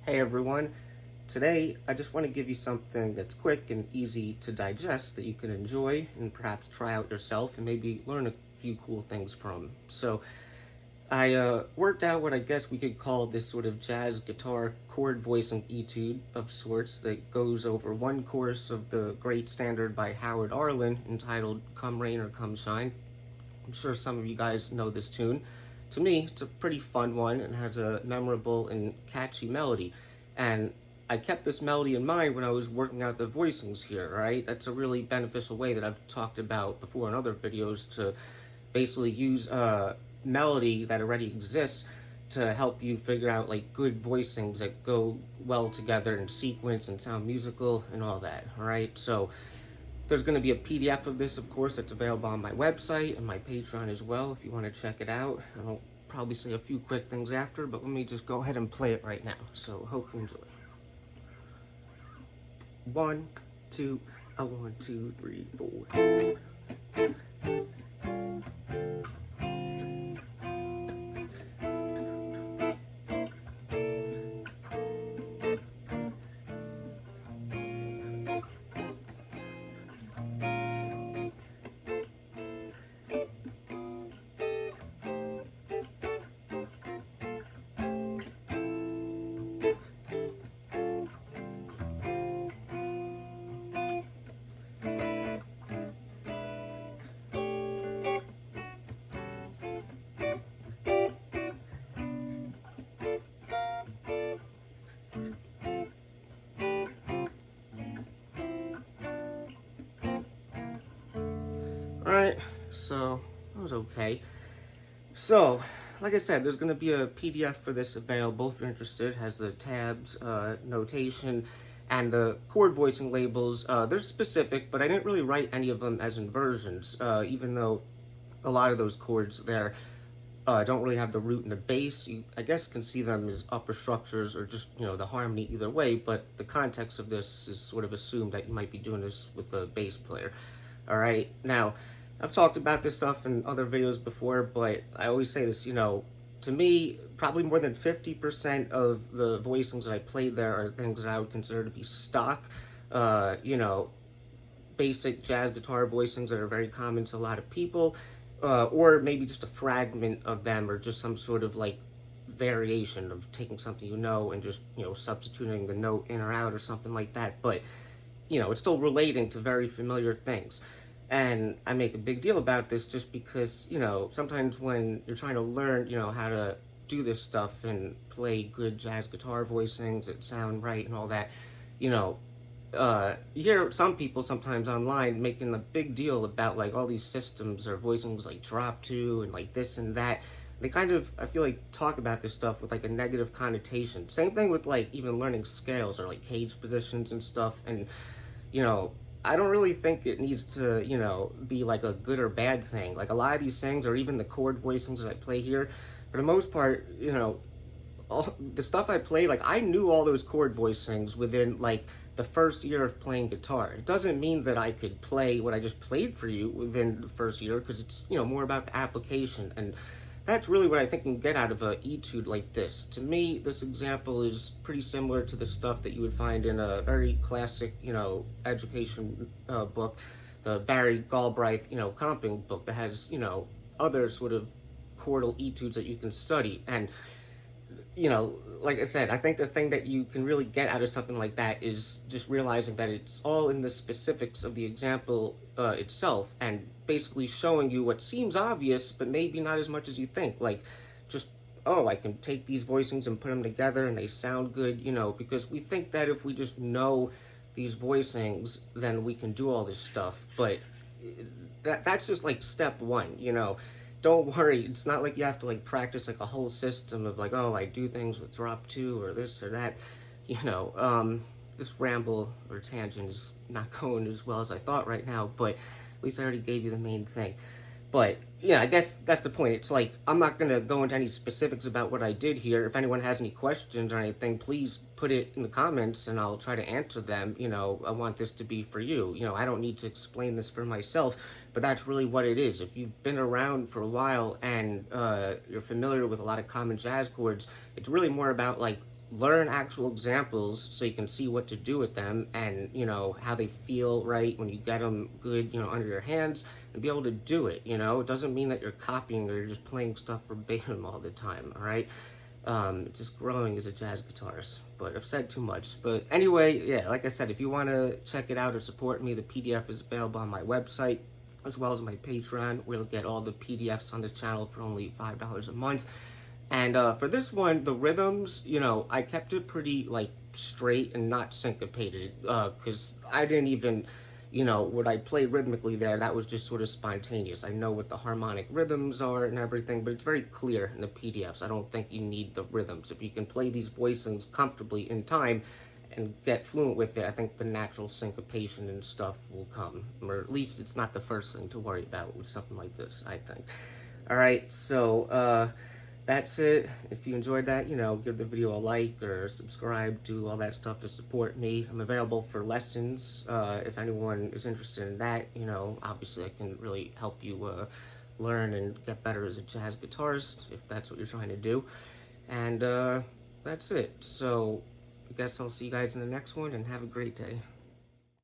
Hey everyone, today I just want to give you something that's quick and easy to digest that you can enjoy and perhaps try out yourself and maybe learn a few cool things from. So I worked out what I guess we could call this sort of jazz guitar chord voicing etude of sorts that goes over one course of the great standard by Howard Arlen entitled Come Rain or Come Shine. I'm sure some of you guys know this tune. To me, it's a pretty fun one and has a memorable and catchy melody. And I kept this melody in mind when I was working out the voicings here, right? That's a really beneficial way that I've talked about before in other videos to basically use a melody that already exists to help you figure out like good voicings that go well together in sequence and sound musical and all that, all right? So there's going to be a PDF of this, of course, that's available on my website and my Patreon as well if you want to check it out. I'll probably say a few quick things after, but let me just go ahead and play it right now. So hope you enjoy. 1, 2, 1, 2, 3, 4. Alright, so that was okay. So, like I said, there's going to be a PDF for this available if you're interested. It has the tabs, notation, and the chord voicing labels. They're specific, but I didn't really write any of them as inversions, even though a lot of those chords there don't really have the root and the bass. You, I guess, can see them as upper structures or just, the harmony either way, but the context of this is sort of assumed that you might be doing this with a bass player. All right, now, I've talked about this stuff in other videos before, but I always say this, to me, probably more than 50% of the voicings that I played there are things that I would consider to be stock, basic jazz guitar voicings that are very common to a lot of people, or maybe just a fragment of them, or just some sort of like variation of taking something and just, substituting the note in or out or something like that, but, it's still relating to very familiar things. And I make a big deal about this just because, sometimes when you're trying to learn, how to do this stuff and play good jazz guitar voicings that sound right and all that, you hear some people sometimes online making a big deal about like all these systems or voicings like drop two and like this and that. They kind of, I feel like, talk about this stuff with like a negative connotation. Same thing with like even learning scales or like cage positions and stuff. And, I don't really think it needs to, be like a good or bad thing. Like a lot of these things, or even the chord voicings that I play here, for the most part, all the stuff I play, like I knew all those chord voicings within like the first year of playing guitar. It doesn't mean that I could play what I just played for you within the first year, because it's, more about the application. And that's really what I think you can get out of a etude like this. To me, this example is pretty similar to the stuff that you would find in a very classic, education book, the Barry Galbraith, comping book that has, other sort of chordal etudes that you can study. And, like I said, I think the thing that you can really get out of something like that is just realizing that it's all in the specifics of the example itself, and basically showing you what seems obvious, but maybe not as much as you think. Like, just, oh, I can take these voicings and put them together and they sound good, because we think that if we just know these voicings, then we can do all this stuff. But that's just like step one, Don't worry, it's not like you have to like practice like a whole system of like, oh, I do things with drop two or this or that. This ramble or tangent is not going as well as I thought right now, but at least I already gave you the main thing. But yeah, I guess that's the point. It's like, I'm not going to go into any specifics about what I did here. If anyone has any questions or anything, please put it in the comments and I'll try to answer them. I want this to be for you. I don't need to explain this for myself, but that's really what it is. If you've been around for a while and you're familiar with a lot of common jazz chords, it's really more about like learn actual examples so you can see what to do with them, and how they feel right when you get them good, under your hands, and be able to do it. It doesn't mean that you're copying or you're just playing stuff verbatim all the time. All right. Just growing as a jazz guitarist, but I've said too much. But anyway, yeah, like I said, if you want to check it out or support me, the PDF is available on my website as well as my Patreon, where you'll get all the PDFs on this channel for only $5 a month. And for this one, the rhythms, I kept it pretty like straight and not syncopated, because I didn't even, what I play rhythmically there, that was just sort of spontaneous. I know what the harmonic rhythms are and everything, but it's very clear in the PDFs. I don't think you need the rhythms. If you can play these voicings comfortably in time and get fluent with it, I think the natural syncopation and stuff will come. Or at least it's not the first thing to worry about with something like this, I think. All right, so that's it. If you enjoyed that, give the video a like or subscribe, do all that stuff to support me. I'm available for lessons. If anyone is interested in that, obviously I can really help you learn and get better as a jazz guitarist, if that's what you're trying to do. And that's it. So I guess I'll see you guys in the next one, and have a great day.